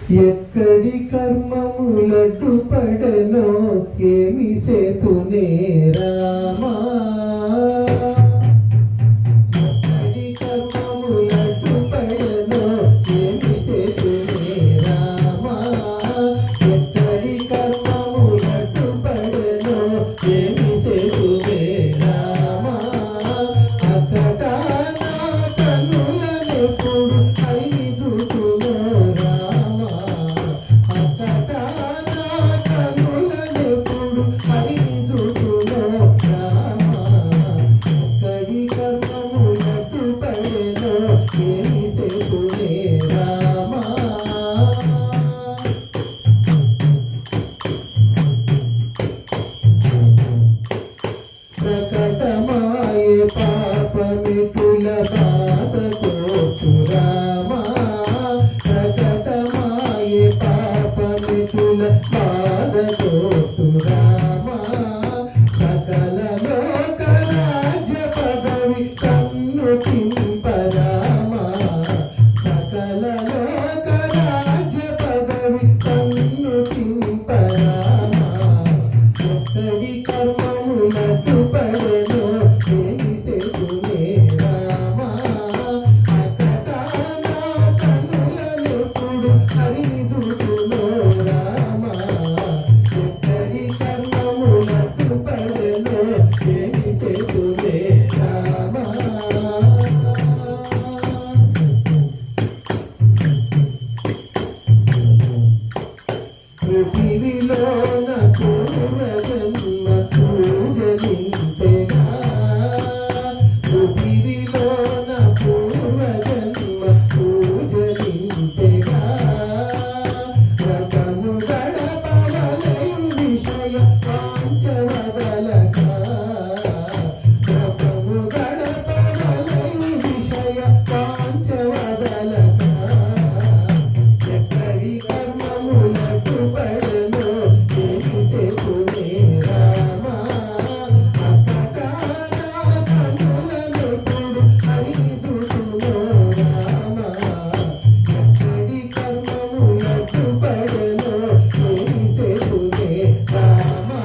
ఎక్కడి కర్మములటు పడనో ఏమి సేతునే రామా ఎక్కడి కర్మములటు పడనో ఏమి సేతునే రామా ఎక్కడి కర్మములటు పడనో ఏమి సేతునే రామా అక్కడ నా కనులనెప్పుడు ఐదుతునో ప్రకటమాయే పాపమితుల బాధతోటు రామా ప్రకటమాయే పాపమితుల బాధతోటు రామా సకల లోక రాజ్య పదవి కన్ను చింపరామా సకల లోక రాజ్య పదవి కన్ను చింపరామా ఒక్కడి కర్మములకు పడెను ఏమి సేతునే రామా అక్కడ నా కన్నులనెప్పుడు హరిదుతునో రామా ఒక్కడి కర్మములకు పడెను ఏమి సేతునే రామా పృథివిలోన పూర్వజన్మ పూజలింపెగా పృథివిలోన పూర్వజన్మ పూజలింపెగా వ్రతము గడపవలయు విషయ వాంఛవదలక వ్రతము గడపవలయు విషయ వాంఛవదలక ఎక్కడి కర్మములకు పడెను ఏమి సేతునే రామా అక్కడ నా కన్నులనెప్పుడు హరిదుతునో రామా ఎక్కడి కర్మములకు పడెను ఏమి సేతునే రామా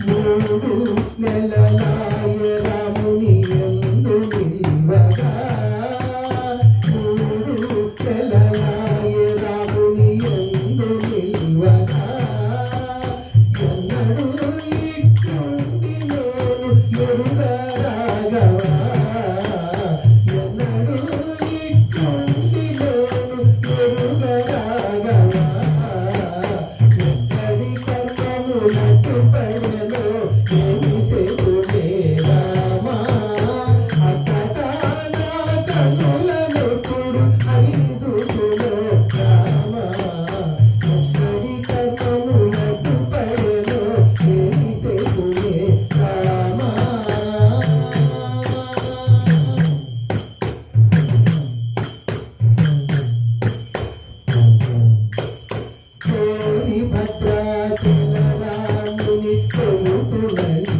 మూడు నెలలాయ రాముని యందు నిల్వగా మూడు నెలలాయ రాముని యందు నిల్వగా ఎన్నడు ఇట్టుండి నేను ఎరుగ రాఘవా ఎన్నడు ఇట్టుండి నేను ఎరుగ రాఘవా ఎక్కడి కర్మములకు పడెను ఏమి సేతునే రామా అక్కడ నా కన్నులనెప్పుడు హరిదుతునో రామా ఎక్కడి కర్మములకు పడెను ఏమి సేతునే రామా కోరి భద్రాచల రాముని కొలుతులని